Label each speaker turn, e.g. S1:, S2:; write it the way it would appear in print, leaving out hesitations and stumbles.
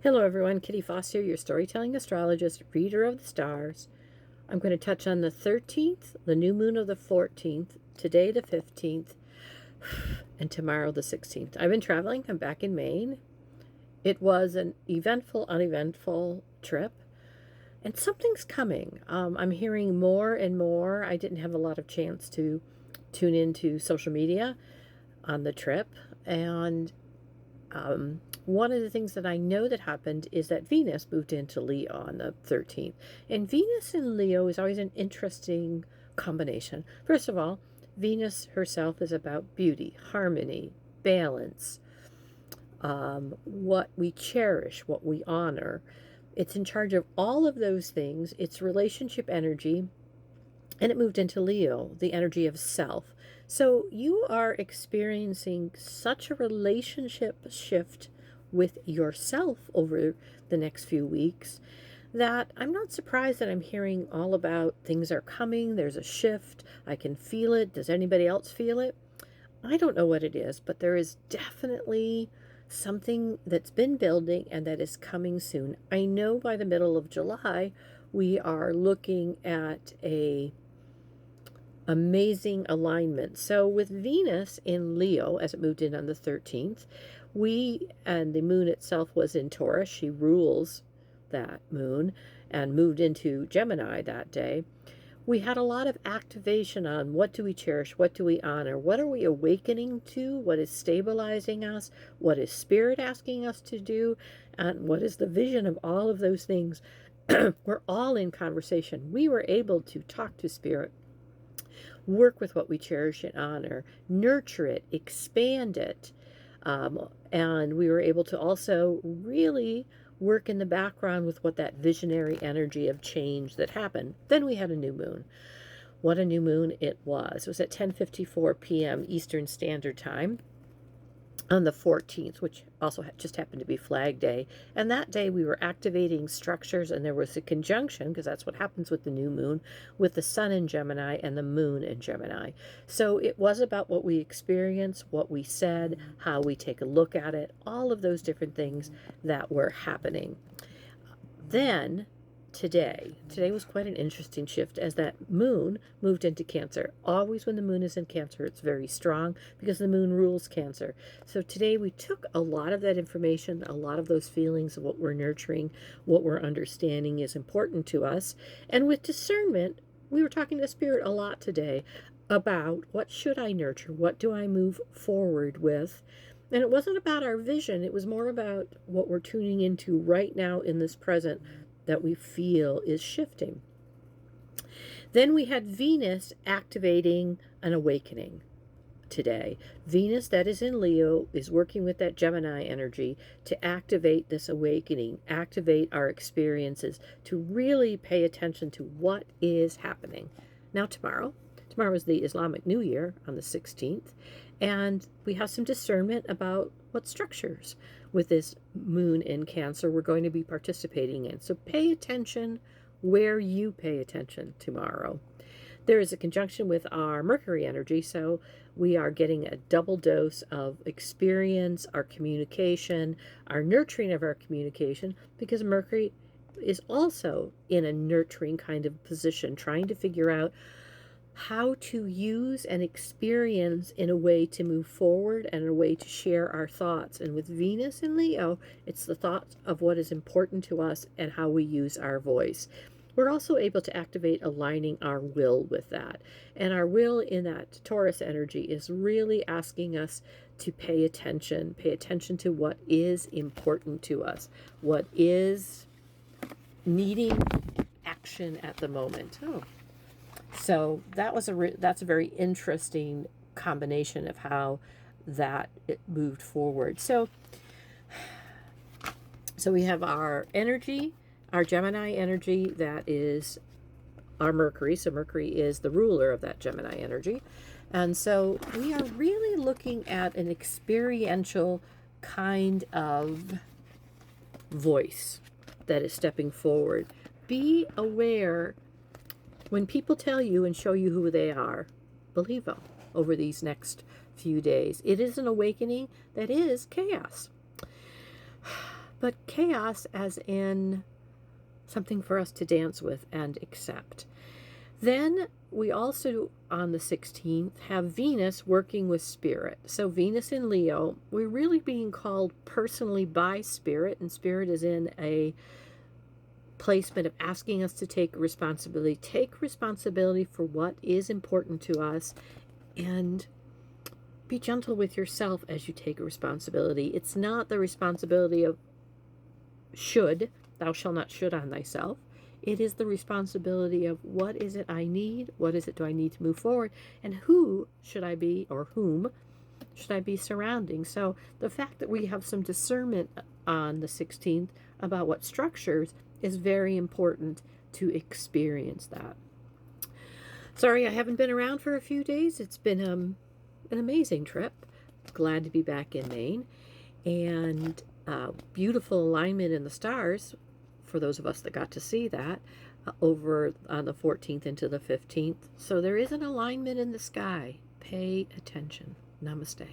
S1: Hello everyone, Kitty Foss here, your storytelling astrologist, reader of the stars. I'm going to touch on the 13th, the new moon of the 14th, today the 15th, and tomorrow the 16th. I've been traveling. I'm back in Maine. It was an eventful, uneventful trip, and something's coming. I'm hearing more and more. I didn't have a lot of chance to tune into social media on the trip, and one of the things that I know that happened is that Venus moved into Leo on the 13th. And Venus in Leo is always an interesting combination. First of all, Venus herself is about beauty, harmony, balance, what we cherish, what we honor. It's in charge of all of those things. It's relationship energy. And it moved into Leo, the energy of self. So you are experiencing such a relationship shift with yourself over the next few weeks that I'm not surprised that I'm hearing all about things are coming, there's a shift, I can feel it. Does anybody else feel it? I don't know what it is, but there is definitely something that's been building and that is coming soon. I know by the middle of July, we are looking at a amazing alignment. So with Venus in Leo, as it moved in on the 13th, and the moon itself was in Taurus. She rules that moon and moved into Gemini that day. We had a lot of activation on what do we cherish, what do we honor, what are we awakening to, what is stabilizing us, what is spirit asking us to do, and what is the vision of all of those things. We're all in conversation. We were able to talk to spirit, work with what we cherish and honor, nurture it, expand it. And we were able to also really work in the background with what that visionary energy of change that happened. Then we had a new moon. What a new moon it was. It was at 10:54 p.m. Eastern Standard Time on the 14th, which also just happened to be Flag Day. And that day we were activating structures, and there was a conjunction, because that's what happens with the new moon, with the sun in Gemini and the moon in Gemini. So it was about what we experience, what we said, how we take a look at it, all of those different things that were happening. Then today was quite an interesting shift as that moon moved into Cancer. Always when the moon is in Cancer, it's very strong because the moon rules Cancer. So today we took a lot of that information, a lot of those feelings of what we're nurturing, what we're understanding is important to us. And with discernment, we were talking to Spirit a lot today about what should I nurture? What do I move forward with? And it wasn't about our vision. It was more about what we're tuning into right now in this present that we feel is shifting. Then we had Venus activating an awakening today. Venus, that is in Leo, is working with that Gemini energy to activate this awakening, activate our experiences, to really pay attention to what is happening. Now tomorrow is the Islamic New Year on the 16th, and we have some discernment about what structures with this moon in Cancer we're going to be participating in. So pay attention where you pay attention tomorrow. There is a conjunction with our Mercury energy, so we are getting a double dose of experience, our communication, our nurturing of our communication, because Mercury is also in a nurturing kind of position, trying to figure out how to use and experience in a way to move forward and a way to share our thoughts. And with Venus in Leo, it's the thoughts of what is important to us and how we use our voice. We're also able to activate aligning our will with that. And our will in that Taurus energy is really asking us to pay attention to what is important to us, what is needing action at the moment. So that's a very interesting combination of how that it moved forward. So we have our energy, our Gemini energy, that is our Mercury. So Mercury is the ruler of that Gemini energy. And so we are really looking at an experiential kind of voice that is stepping forward. Be aware when people tell you and show you who they are, believe them over these next few days. It is an awakening that is chaos. but chaos as in something for us to dance with and accept. Then we also, on the 16th, have Venus working with Spirit. So Venus in Leo, we're really being called personally by Spirit, and Spirit is in a placement of asking us to take responsibility. Take responsibility for what is important to us, and be gentle with yourself as you take a responsibility. It's not the responsibility of should, thou shalt not should on thyself. It is the responsibility of what is it I need, what is it do I need to move forward, and who should I be, or whom should I be surrounding. So the fact that we have some discernment on the 16th about what structures is very important to experience that. Sorry I haven't been around for a few days. It's been an amazing trip. Glad to be back in Maine. And beautiful alignment in the stars for those of us that got to see that over on the 14th into the 15th. So there is an alignment in the sky. Pay attention. Namaste.